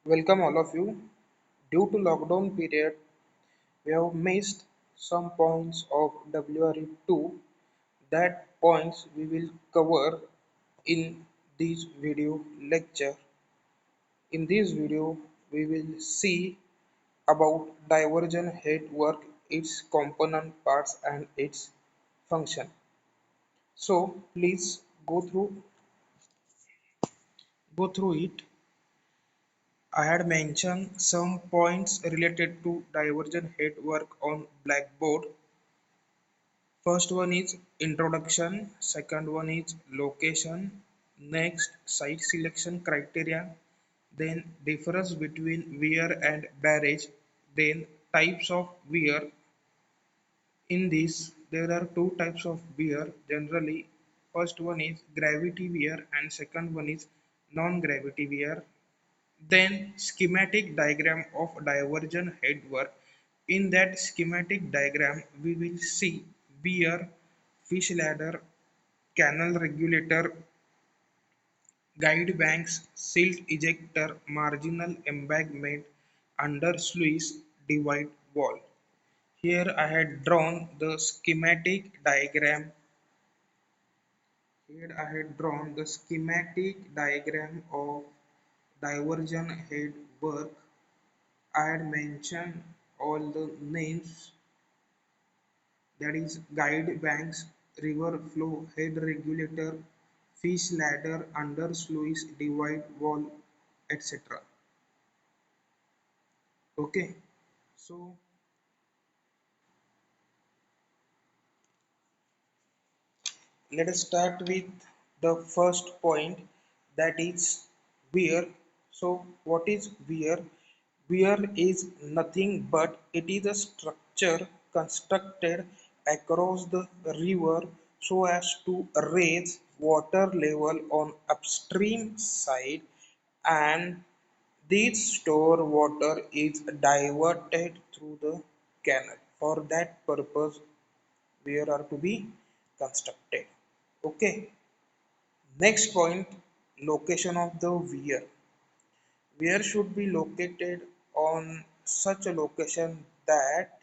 Welcome all of you. Due to lockdown period, we have missed some points of WRE2. That points we will cover in this video lecture. In this video, we will see about divergent head work, its component parts and its function. So please go through it. I had mentioned some points related to divergent head work on Blackboard. First one is introduction, second one is location, next site selection criteria, then difference between wear and barrage, then types of wear. In this, there are two types of wear generally. First one is gravity wear and second one is non-gravity wear. Then schematic diagram of divergent head work. In that schematic diagram, we will see weir, fish ladder, canal regulator, guide banks, silt ejector, marginal embankment, under sluice, divide wall. Here I had drawn the schematic diagram. Here I had drawn the schematic diagram of divergent head work. I had mentioned all the names, that is guide banks, river flow, head regulator, fish ladder, under sluice, divide wall, etc. Okay, so let us start with the first point, that is weir. So what is weir? Weir is nothing but it is a structure constructed across the river so as to raise water level on upstream side, and this store water is diverted through the canal. For that purpose weir are to be constructed. Okay, next point, location of the weir. Weir should be located on such a location that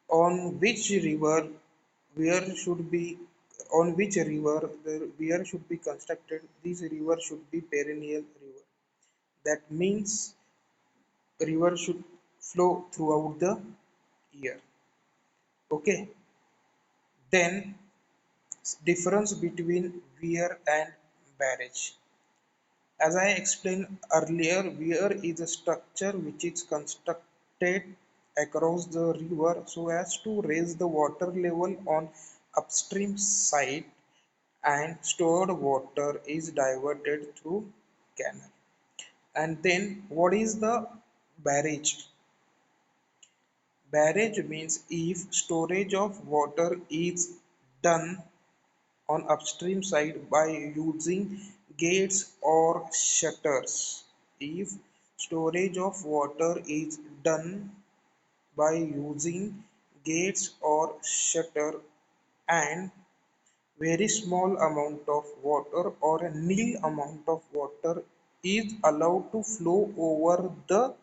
on which river weir should be on which river the weir should be constructed. This river should be perennial river. That means river should flow throughout the year. Okay, then difference between weir and barrage. As I explained earlier, weir is a structure which is constructed across the river so as to raise the water level on upstream side, and stored water is diverted through canal. And then what is the barrage? Barrage means if storage of water is done on upstream side by using gates or shutters. If storage of water is done by using gates or shutter, and very small amount of water or a nil amount of water is allowed to flow over the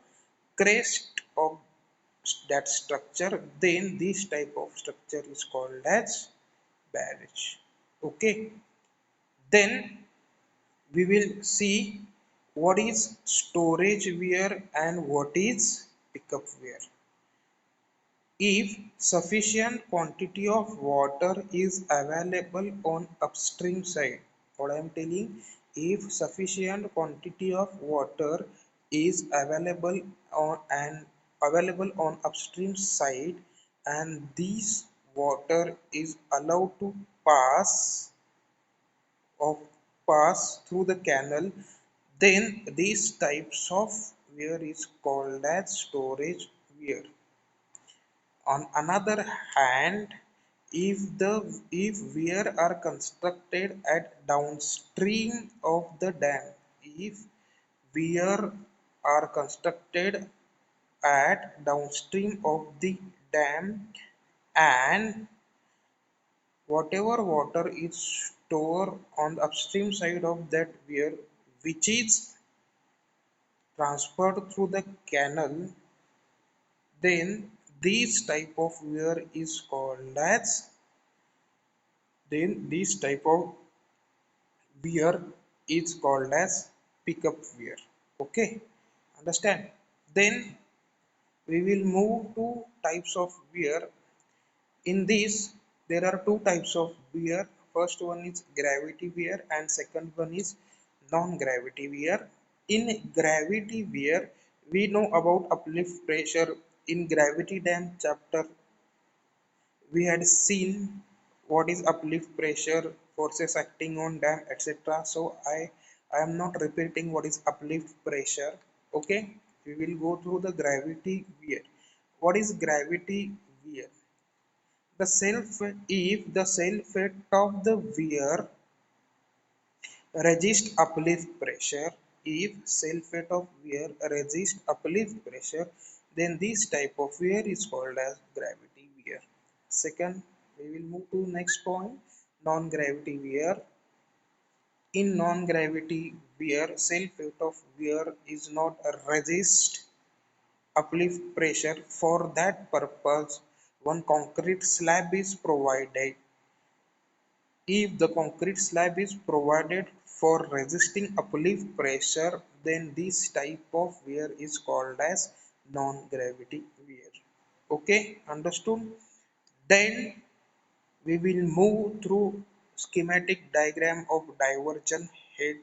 crest of that structure, then this type of structure is called as barrage. Okay, then we will see what is storage weir and what is pickup weir. If sufficient quantity of water is available on upstream side, what I am telling, if sufficient quantity of water is available on upstream side, and this water is allowed to pass of pass through the canal, then these types of weir is called as storage weir. On another hand, if weir are constructed at downstream of the dam, if weir are constructed at downstream of the dam, and whatever water is stored on the upstream side of that weir which is transferred through the canal, then this type of wear is called as then this type of wear is called as pickup wear. Okay, understand? Then we will move to types of wear. In this, there are two types of wear. First one is gravity wear and second one is non-gravity wear. In gravity wear, we know about uplift pressure. In gravity dam chapter, we had seen what is uplift pressure, forces acting on dam, etc. So I am not repeating what is uplift pressure. Okay, we will go through the gravity wear. What is gravity wear? The self If the self weight of the wear resist uplift pressure, if self weight of wear resist uplift pressure, then this type of wear is called as gravity wear. Second, we will move to next point, non-gravity wear. In non-gravity wear, self weight of wear is not resist uplift pressure. For that purpose, one concrete slab is provided. If the concrete slab is provided for resisting uplift pressure, then this type of wear is called as non-gravity wear. Okay, understood? Then we will move through schematic diagram of divergent head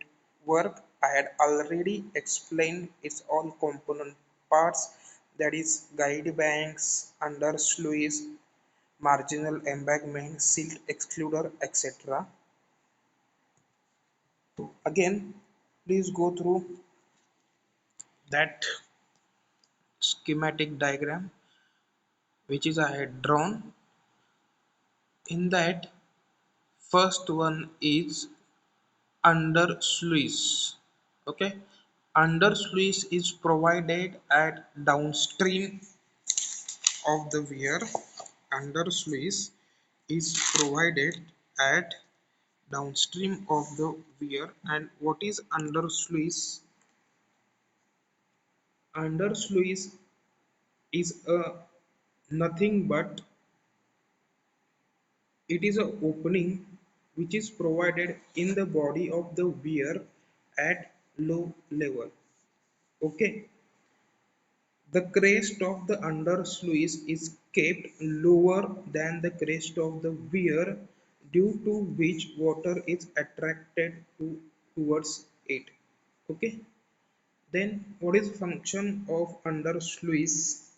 work. I had already explained its all component parts, that is guide banks, under sluice, marginal embankment, silt excluder, etc. Again, please go through that schematic diagram which is I had drawn. In that, first one is under sluice. Okay, under sluice is provided at downstream of the weir. Under sluice is provided at downstream of the weir. And what is under sluice? Under sluice is a nothing but it is a opening which is provided in the body of the weir at low level. Okay, the crest of the under sluice is kept lower than the crest of the weir, due to which water is attracted towards it. Okay, then what is function of under sluice?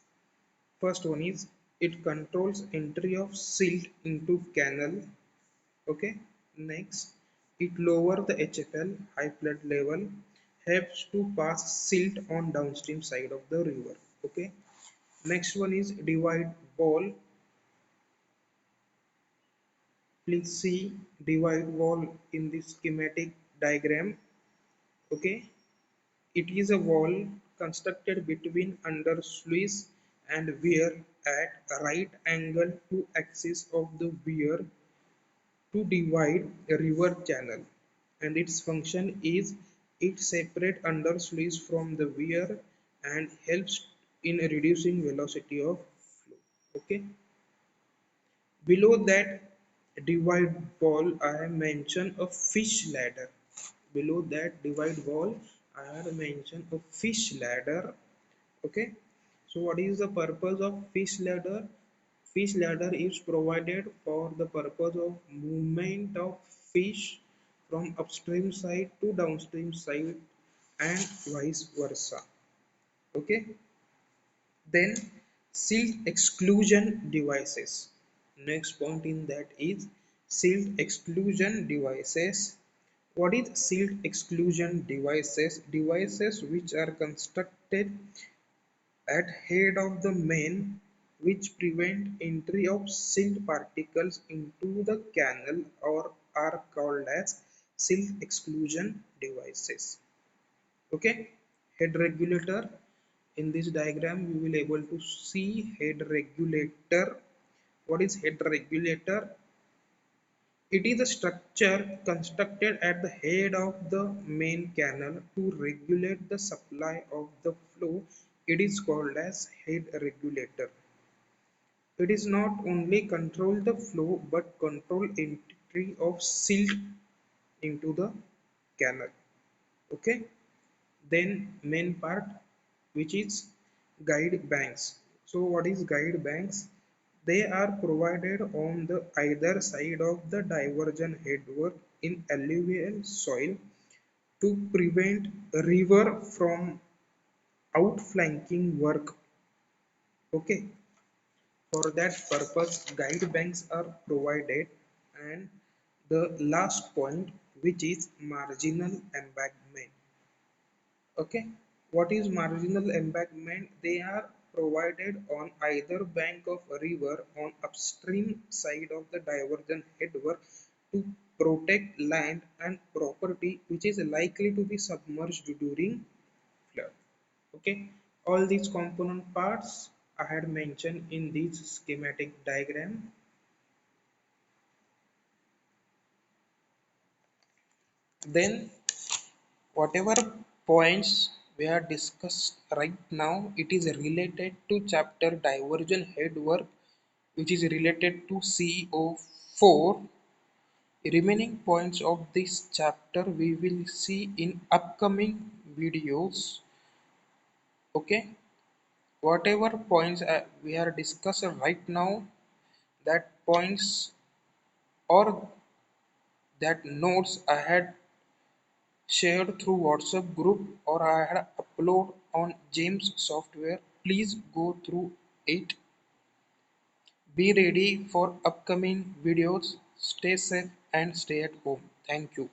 First one is it controls entry of silt into canal. Okay, next it lower the HFL, high flood level, helps to pass silt on downstream side of the river. Okay, next one is divide wall. Please see divide wall in the schematic diagram. Okay, it is a wall constructed between under sluice and weir at a right angle to axis of the weir to divide a river channel, and its function is it separates under sluice from the weir and helps in reducing velocity of flow. Okay, below that divide wall I have mentioned a fish ladder. Below that divide wall I have mentioned a fish ladder. Okay, so what is the purpose of fish ladder? Fish ladder is provided for the purpose of movement of fish from upstream side to downstream side and vice versa. Okay, then silt exclusion devices. Next point in that is silt exclusion devices. What is silt exclusion devices? Devices which are constructed at head of the main, which prevent entry of silt particles into the canal, or are called as silt exclusion devices. Okay, head regulator. In this diagram we will able to see head regulator. What is head regulator? It is a structure constructed at the head of the main canal to regulate the supply of the flow. It is called as head regulator. It is not only control the flow but control entry of silt into the canal. Okay. Then main part, which is guide banks. So what is guide banks? They are provided on the either side of the diversion headwork in alluvial soil to prevent river from outflanking work. Okay, for that purpose guide banks are provided. And the last point, which is marginal embankment. Okay, what is marginal embankment? They are provided on either bank of a river on upstream side of the diversion headwork to protect land and property which is likely to be submerged during flood. Okay, all these component parts I had mentioned in this schematic diagram. Then whatever points we are discussed right now, it is related to chapter diversion head work, which is related to CO4. Remaining points of this chapter we will see in upcoming videos. Okay, whatever points we are discussing right now, that points or that notes I had shared through WhatsApp group or I had upload on James software. Please go through it. Be ready for upcoming videos. Stay safe and stay at home. Thank you.